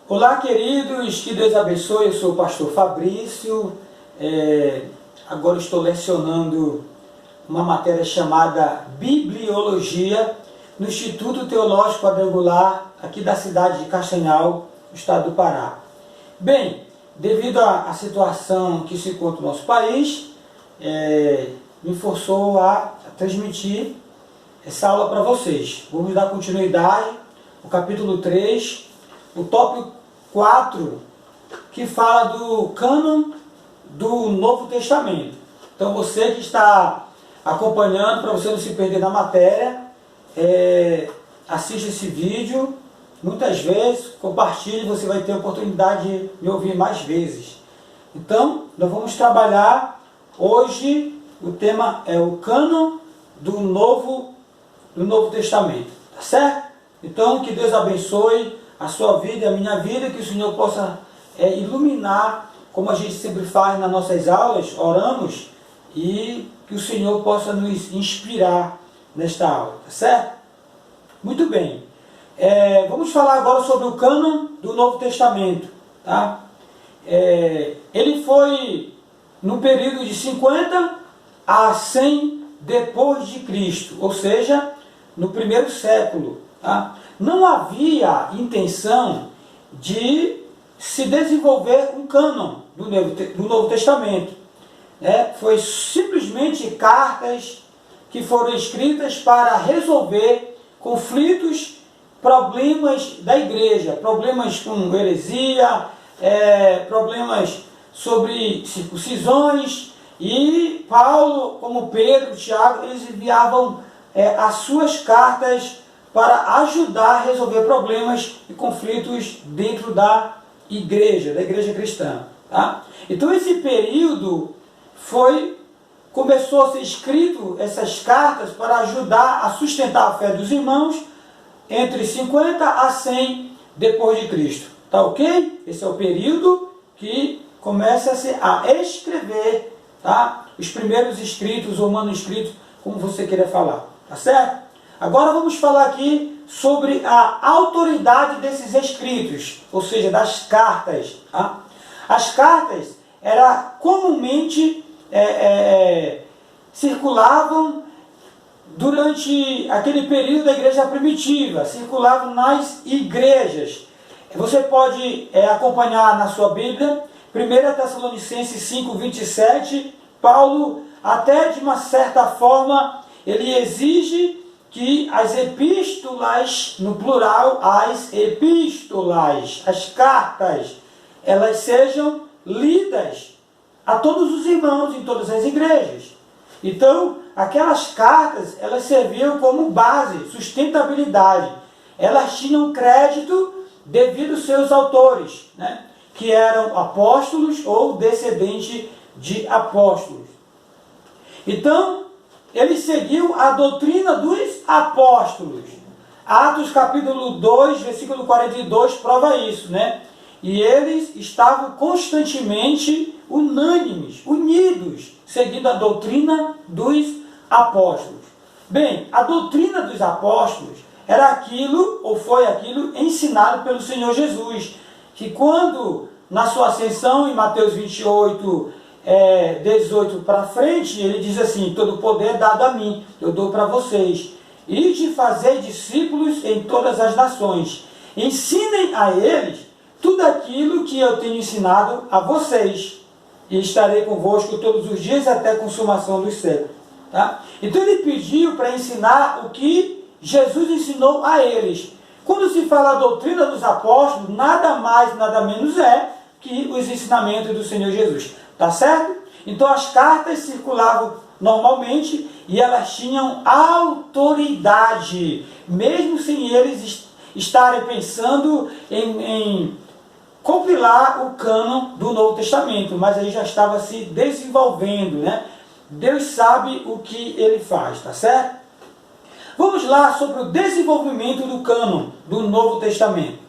Olá, queridos, que Deus abençoe. Eu sou o pastor Fabrício. Agora estou lecionando uma matéria chamada Bibliologia no Instituto Teológico Quadrangular, aqui da cidade de Castanhal, no estado do Pará. Bem, devido à situação que se encontra no nosso país, me forçou a transmitir essa aula para vocês. Vamos dar continuidade ao capítulo 3, o tópico 4, que fala do cânon do Novo Testamento. Então você que está acompanhando, para você não se perder na matéria, assista esse vídeo muitas vezes, compartilhe, você vai ter a oportunidade de me ouvir mais vezes. Então, nós vamos trabalhar hoje, o tema é o cânon do Novo Testamento, tá certo? Então, que Deus abençoe a sua vida e a minha vida, que o Senhor possa iluminar, como a gente sempre faz nas nossas aulas, oramos, e que o Senhor possa nos inspirar nesta aula, tá certo? Muito bem. Vamos falar agora sobre o cânon do Novo Testamento, tá? Ele foi no período de 50 a 100 depois de Cristo, ou seja, no primeiro século, tá? Não havia intenção de se desenvolver um cânon do Novo Testamento. Foi simplesmente cartas que foram escritas para resolver conflitos, problemas da igreja, problemas com heresia, problemas sobre circuncisões, e Paulo, como Pedro, Tiago, eles enviavam as suas cartas para ajudar a resolver problemas e conflitos dentro da igreja cristã. Tá? Então esse período começou a ser escrito essas cartas para ajudar a sustentar a fé dos irmãos entre 50 a 100 depois de Cristo. Tá ok? Esse é o período que começa a escrever, tá? Os primeiros escritos ou manuscritos, como você queira falar. Tá certo? Agora vamos falar aqui sobre a autoridade desses escritos, ou seja, das cartas. Tá? As cartas comumente circulavam durante aquele período da igreja primitiva, circulavam nas igrejas. Você pode acompanhar na sua Bíblia, 1 Tessalonicenses 5, 27, Paulo, até de uma certa forma, ele exige que as epístolas, no plural, as epístolas, as cartas, elas sejam lidas a todos os irmãos em todas as igrejas. Então, aquelas cartas, elas serviam como base, sustentabilidade. Elas tinham crédito devido aos seus autores, né? Que eram apóstolos ou descendentes de apóstolos. Então, eles seguiam a doutrina dos apóstolos. Atos capítulo 2, versículo 42 prova isso, né? E eles estavam constantemente unânimes, unidos, seguindo a doutrina dos apóstolos. Bem, a doutrina dos apóstolos era aquilo, ou foi aquilo, ensinado pelo Senhor Jesus, que quando, na sua ascensão, em Mateus 28, 18 para frente, ele diz assim: todo poder é dado a mim, eu dou para vocês, e de fazer discípulos em todas as nações, ensinem a eles tudo aquilo que eu tenho ensinado a vocês, e estarei convosco todos os dias até a consumação dos séculos. Tá? Então ele pediu para ensinar o que Jesus ensinou a eles. Quando se fala a doutrina dos apóstolos, nada mais, nada menos que os ensinamentos do Senhor Jesus. Tá certo? Então as cartas circulavam normalmente e elas tinham autoridade, mesmo sem eles estarem pensando em compilar o cânon do Novo Testamento, mas aí já estava se desenvolvendo, né? Deus sabe o que ele faz, tá certo? Vamos lá sobre o desenvolvimento do cânon do Novo Testamento.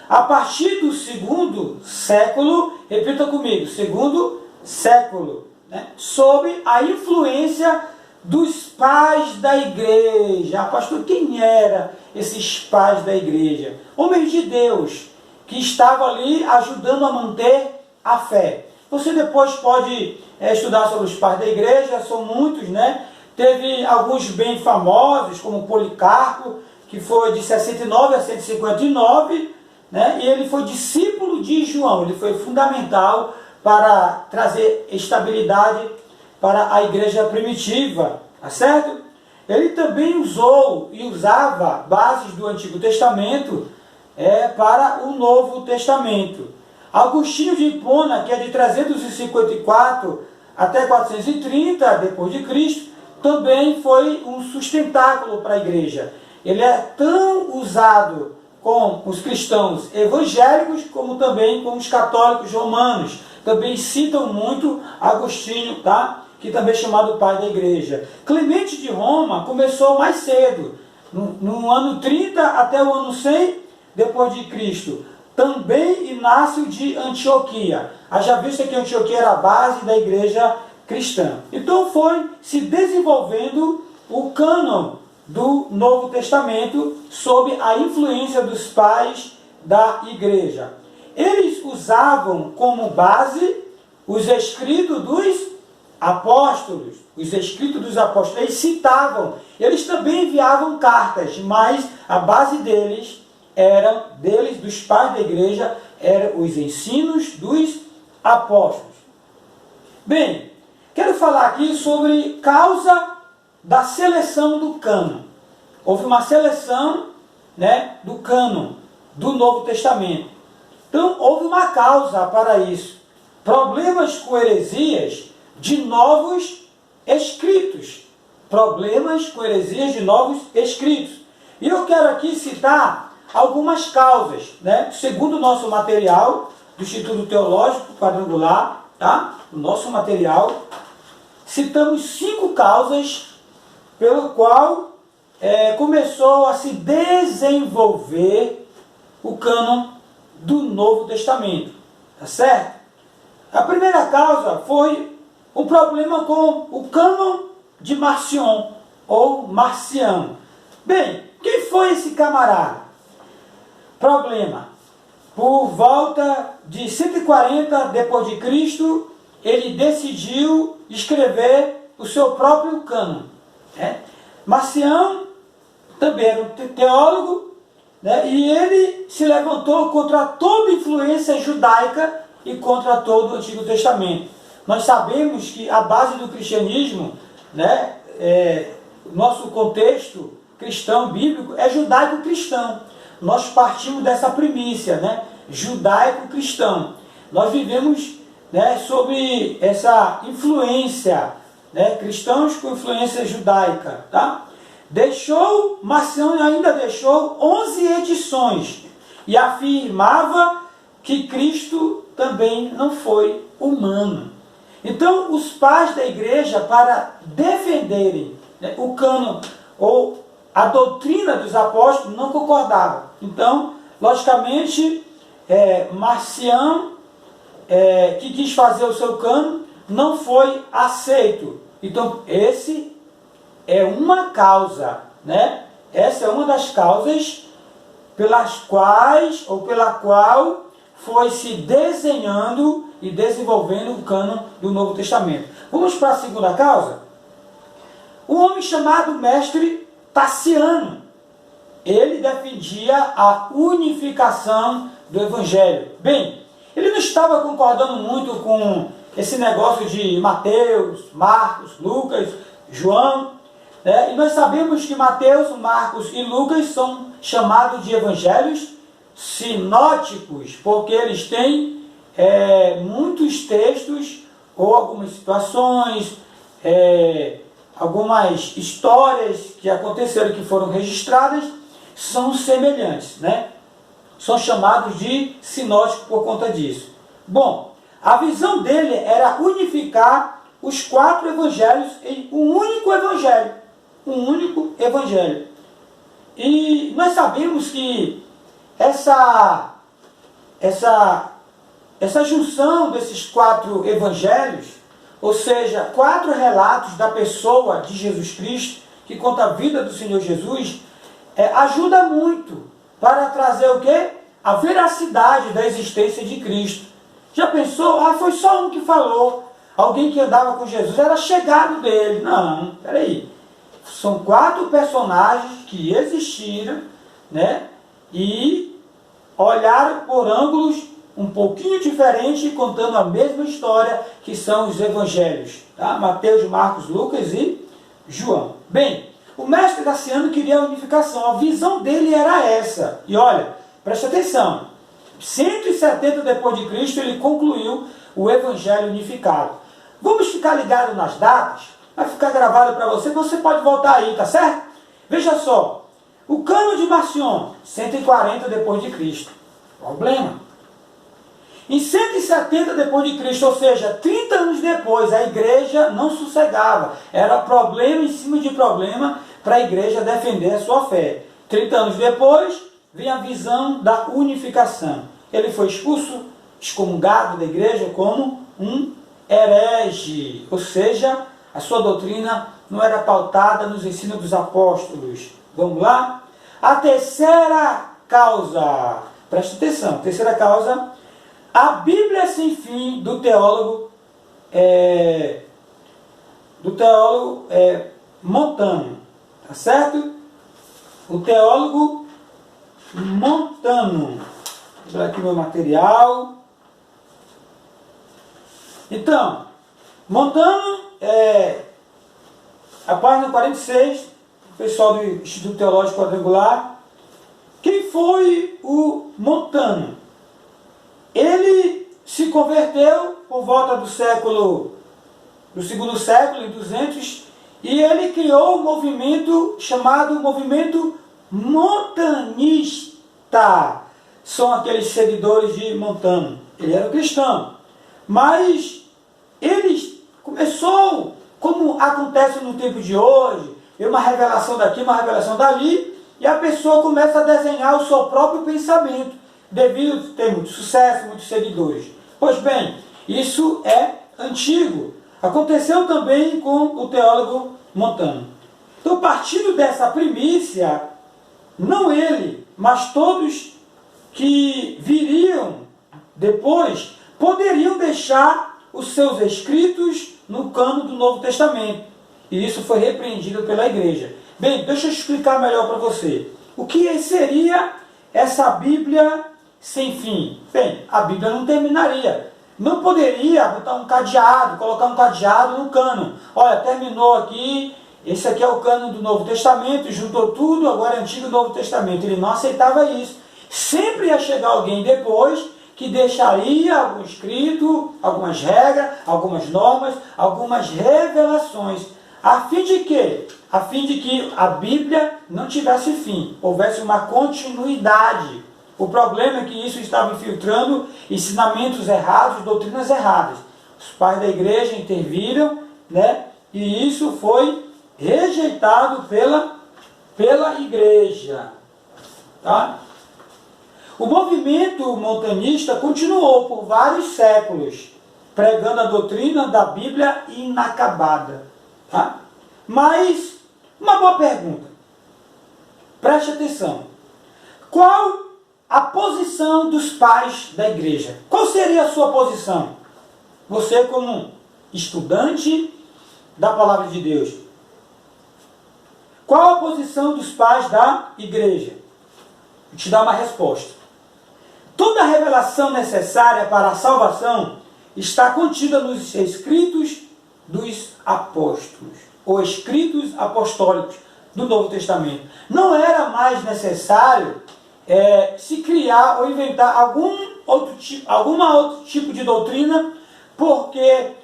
A partir do segundo século, repita comigo, segundo século, né? Sob a influência dos pais da igreja. Pastor, quem eram esses pais da igreja? Homens de Deus, que estava ali ajudando a manter a fé. Você depois pode estudar sobre os pais da igreja, são muitos, né? Teve alguns bem famosos, como Policarpo, que foi de 69 a 159, né? E ele foi discípulo de João, ele foi fundamental para trazer estabilidade para a igreja primitiva, tá certo? Ele também usou e usava bases do Antigo Testamento para o Novo Testamento. Agostinho de Hipona, que é de 354 até 430 depois de Cristo, também foi um sustentáculo para a igreja. Ele é tão usado com os cristãos evangélicos como também com os católicos romanos. Também citam muito Agostinho, tá? Que também é chamado pai da igreja. Clemente de Roma começou mais cedo, no ano 30 até o ano 100 depois de Cristo. Também Inácio de Antioquia. Haja vista que Antioquia era a base da igreja cristã. Então foi se desenvolvendo o cânon do Novo Testamento sob a influência dos pais da igreja. Eles usavam como base os escritos dos apóstolos. Os escritos dos apóstolos, eles citavam, eles também enviavam cartas, mas a base deles, dos pais da igreja, eram os ensinos dos apóstolos. Bem, quero falar aqui sobre causa da seleção do cânon. Houve uma seleção, né, do cânon do Novo Testamento. Então, houve uma causa para isso. Problemas com heresias de novos escritos. Problemas com heresias de novos escritos. E eu quero aqui citar algumas causas, né? Segundo o nosso material do Instituto Teológico Quadrangular, tá? O nosso material, citamos 5 causas pelo qual começou a se desenvolver o cânon do Novo Testamento, tá certo? A primeira causa foi um problema com o cânon de Marcion, ou Marcião. Bem, quem foi esse camarada? Problema. Por volta de 140 depois de Cristo, ele decidiu escrever o seu próprio cânon. Né? Marcião também era um teólogo, né? E ele se levantou contra toda influência judaica e contra todo o Antigo Testamento. Nós sabemos que a base do cristianismo, né, nosso contexto cristão, bíblico, é judaico-cristão. Nós partimos dessa primícia, né, judaico-cristão. Nós vivemos, né, sob essa influência, né, cristãos com influência judaica. Tá? Marcião ainda deixou 11 edições e afirmava que Cristo também não foi humano. Então, os pais da igreja, para defenderem, né, o cânon ou a doutrina dos apóstolos, não concordavam. Então, logicamente, Marcião, que quis fazer o seu cânon, não foi aceito. Então, esse é uma causa, né? Essa é uma das causas pelas quais, ou pela qual, foi se desenhando e desenvolvendo o cânon do Novo Testamento. Vamos para a segunda causa? Um homem chamado Mestre Tassiano. Ele defendia a unificação do Evangelho. Bem, ele não estava concordando muito com esse negócio de Mateus, Marcos, Lucas, João. E nós sabemos que Mateus, Marcos e Lucas são chamados de evangelhos sinóticos, porque eles têm muitos textos ou algumas situações, algumas histórias que aconteceram, que foram registradas, são semelhantes, né? São chamados de sinóticos por conta disso. Bom, a visão dele era unificar os 4 evangelhos em um único evangelho. Um único evangelho. E nós sabemos que essa junção desses 4 evangelhos, ou seja, 4 relatos da pessoa de Jesus Cristo, que conta a vida do Senhor Jesus, ajuda muito para trazer o quê? a veracidade da existência de Cristo. Já pensou? Ah, foi só um que falou. Alguém que andava com Jesus era chegado dele. Não, peraí. São 4 personagens que existiram, né? E olharam por ângulos um pouquinho diferentes, contando a mesma história, que são os evangelhos. Tá? Mateus, Marcos, Lucas e João. Bem, o mestre Graciano queria a unificação. A visão dele era essa. E olha, preste atenção. 170 depois de Cristo, ele concluiu o evangelho unificado. Vamos ficar ligados nas datas? Vai ficar gravado para você, você pode voltar aí, tá certo? Veja só. O Cânon de Marcion, 140 depois de Cristo. Problema. Em 170 depois de Cristo, ou seja, 30 anos depois, a igreja não sossegava. Era problema em cima de problema para a igreja defender a sua fé. 30 anos depois, vem a visão da unificação. Ele foi expulso, excomungado da igreja como um herege. Ou seja, a sua doutrina não era pautada nos ensinos dos apóstolos. Vamos lá? A terceira causa. Preste atenção. Terceira causa. A Bíblia sem fim do teólogo Montano, tá certo? O teólogo Montano. Vou pegar aqui meu material. Então, Montano, a página 46, pessoal do Instituto Teológico Quadrangular. Quem foi o Montano? Ele se converteu por volta do segundo século, em 200, e ele criou um movimento chamado Movimento Montanista. São aqueles seguidores de Montano. Ele era cristão, mas ele começou, como acontece no tempo de hoje, uma revelação daqui, uma revelação dali, e a pessoa começa a desenhar o seu próprio pensamento, devido a ter muito sucesso, muitos seguidores. Pois bem, isso é antigo. Aconteceu também com o teólogo Montano. Então, partindo dessa primícia, não ele, mas todos que viriam depois, poderiam deixar os seus escritos no cânon do Novo Testamento. E isso foi repreendido pela igreja. Bem, deixa eu explicar melhor para você. O que seria essa Bíblia sem fim? Bem, a Bíblia não terminaria. Não poderia botar um cadeado, colocar um cadeado no cânon. Olha, terminou aqui, esse aqui é o cânon do Novo Testamento, juntou tudo, agora é Antigo e Novo Testamento. Ele não aceitava isso. Sempre ia chegar alguém depois que deixaria algum escrito, algumas regras, algumas normas, algumas revelações. A fim de quê? A fim de que a Bíblia não tivesse fim, houvesse uma continuidade. O problema é que isso estava infiltrando ensinamentos errados, doutrinas erradas. Os pais da igreja interviram, né? E isso foi rejeitado pela igreja. Tá? O movimento montanista continuou por vários séculos, pregando a doutrina da Bíblia inacabada. Tá? Mas, uma boa pergunta. Preste atenção. Qual a posição dos pais da igreja? Qual seria a sua posição? Você como estudante da palavra de Deus. Qual a posição dos pais da igreja? Vou te dar uma resposta. Toda a revelação necessária para a salvação está contida nos escritos dos apóstolos, ou escritos apostólicos do Novo Testamento. Não era mais necessário se criar ou inventar algum outro tipo de doutrina, porque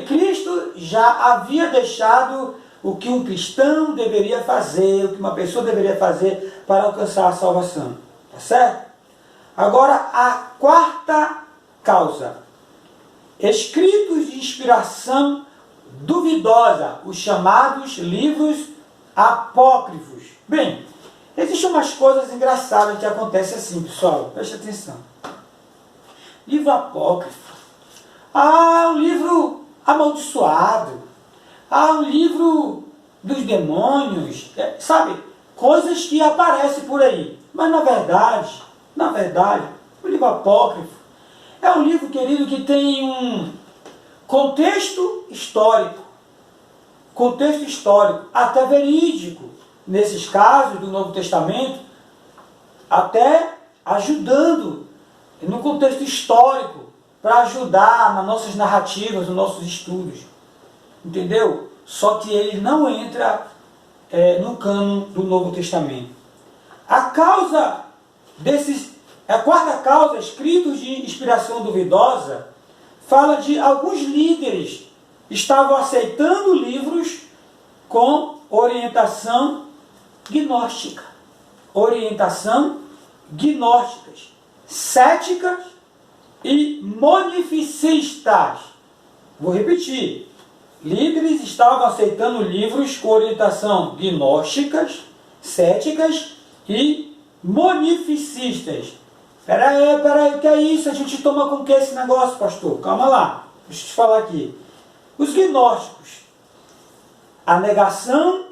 Cristo já havia deixado o que um cristão deveria fazer, o que uma pessoa deveria fazer para alcançar a salvação. Tá certo? Agora, a quarta causa. Escritos de inspiração duvidosa, os chamados livros apócrifos. Bem, existem umas coisas engraçadas que acontecem assim, pessoal. Preste atenção. Livro apócrifo. Ah, um livro amaldiçoado. Ah, um livro dos demônios. Sabe? Coisas que aparecem por aí. Mas, na verdade, Na verdade, o livro apócrifo é um livro, querido, que tem um contexto histórico, até verídico, nesses casos do Novo Testamento, até ajudando no contexto histórico, para ajudar nas nossas narrativas, nos nossos estudos. Entendeu? Só que ele não entra no cânon do Novo Testamento. A quarta causa, escritos de inspiração duvidosa, fala de alguns líderes que estavam aceitando livros com orientação gnóstica. Céticas e monificistas. Vou repetir. Líderes estavam aceitando livros com orientação gnósticas, céticas e monificistas. Peraí, o que é isso? A gente toma com o que esse negócio, pastor? Calma lá, deixa eu te falar aqui. Os gnósticos, a negação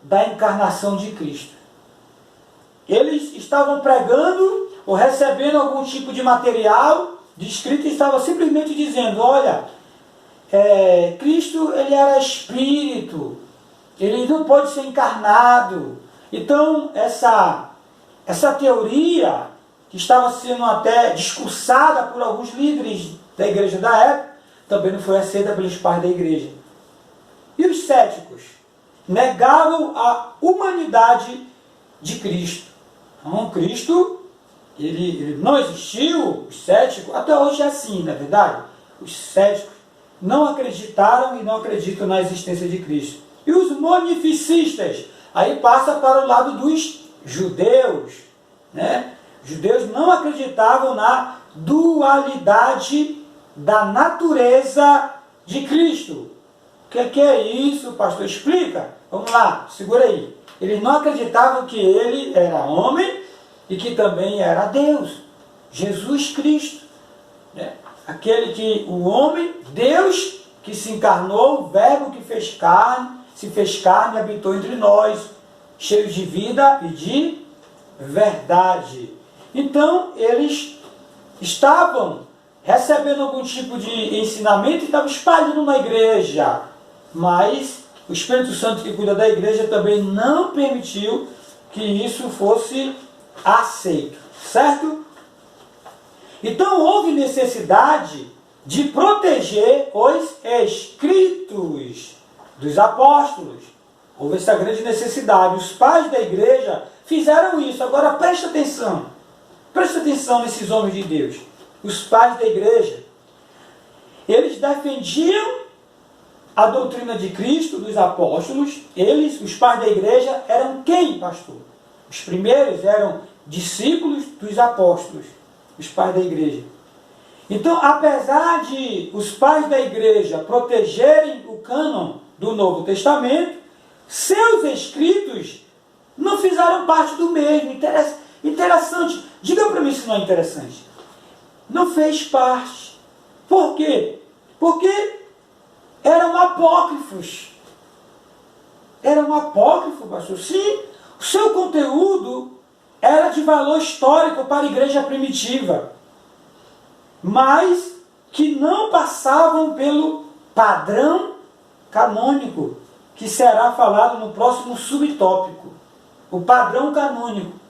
da encarnação de Cristo. Eles estavam pregando ou recebendo algum tipo de material de escrito e estavam simplesmente dizendo, olha, Cristo ele era espírito, ele não pode ser encarnado. Então essa teoria que estava sendo até discursada por alguns líderes da igreja da época, também não foi aceita pelos pais da igreja. E os céticos negavam a humanidade de Cristo. Então, Cristo ele não existiu, os céticos, até hoje é assim, não é verdade? Os céticos não acreditaram e não acreditam na existência de Cristo. E os monificistas, aí passa para o lado dos judeus, né? Os judeus não acreditavam na dualidade da natureza de Cristo. O que é isso, pastor? Explica. Vamos lá, segura aí. Eles não acreditavam que ele era homem e que também era Deus, Jesus Cristo, né? Aquele que, o homem, Deus que se encarnou, o verbo que se fez carne e habitou entre nós, cheio de vida e de verdade. Então, eles estavam recebendo algum tipo de ensinamento e estavam espalhando na igreja, mas o Espírito Santo que cuida da igreja também não permitiu que isso fosse aceito, certo? Então houve necessidade de proteger os escritos dos apóstolos. Houve essa grande necessidade. Os pais da igreja fizeram isso. Agora presta atenção nesses homens de Deus. Os pais da igreja, eles defendiam a doutrina de Cristo, dos apóstolos. Eles, os pais da igreja, eram quem, pastor? Os primeiros eram discípulos dos apóstolos, os pais da igreja. Então, apesar de os pais da igreja protegerem o cânon do Novo Testamento, seus escritos não fizeram parte do mesmo. Interessante. Diga para mim se não é interessante. Não fez parte. Por quê? Porque eram apócrifos. Eram apócrifos, pastor. Sim, o seu conteúdo era de valor histórico para a igreja primitiva, mas que não passavam pelo padrão canônico, que será falado no próximo subtópico. O padrão canônico.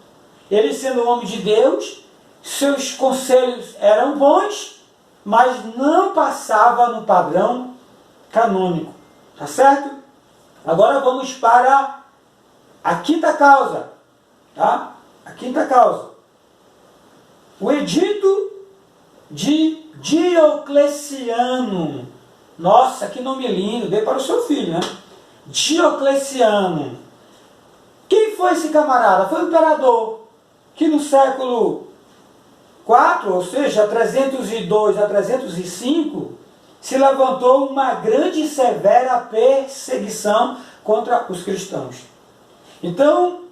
Ele sendo homem de Deus, seus conselhos eram bons, mas não passava no padrão canônico. Tá certo? Agora vamos para a quinta causa. Tá? A quinta causa. O edito de Diocleciano. Nossa, que nome lindo. Dê para o seu filho, né? Diocleciano. Quem foi esse camarada? Foi o imperador que no século IV, ou seja, 302 a 305, se levantou uma grande e severa perseguição contra os cristãos. Então,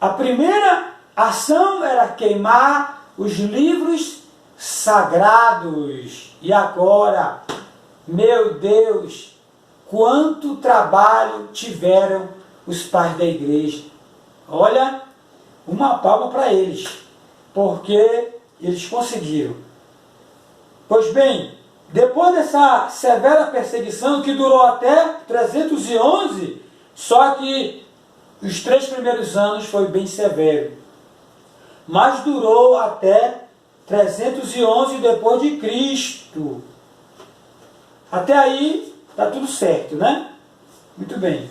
a primeira ação era queimar os livros sagrados. E agora, meu Deus, quanto trabalho tiveram os pais da igreja. Olha, uma palma para eles. porque eles conseguiram. Pois bem, depois dessa severa perseguição, que durou até 311, só que os 3 primeiros anos foi bem severo, mas durou até 311 depois de Cristo. Até aí está tudo certo, né? Muito bem.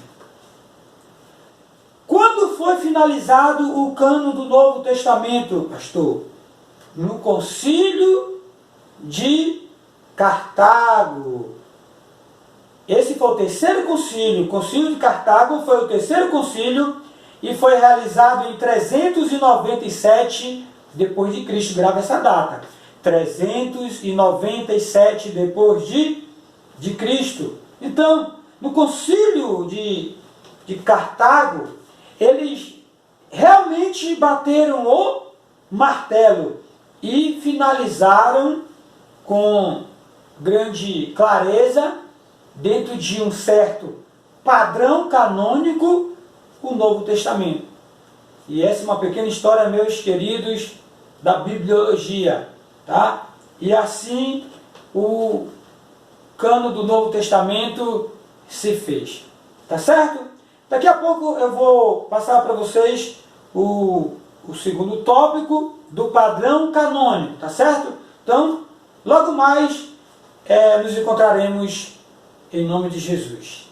Quando foi finalizado o cânon do Novo Testamento, pastor? No Concílio de Cartago. Esse foi o terceiro concílio. O Concílio de Cartago foi o terceiro concílio e foi realizado em 397 depois de Cristo. Grava essa data. 397 depois de Cristo. Então, no Concílio de Cartago, eles realmente bateram o martelo e finalizaram com grande clareza, dentro de um certo padrão canônico, o Novo Testamento. E essa é uma pequena história, meus queridos, da bibliologia, tá? E assim o cânon do Novo Testamento se fez, tá certo? Daqui a pouco eu vou passar para vocês o segundo tópico do padrão canônico, tá certo? Então, logo mais nos encontraremos em nome de Jesus.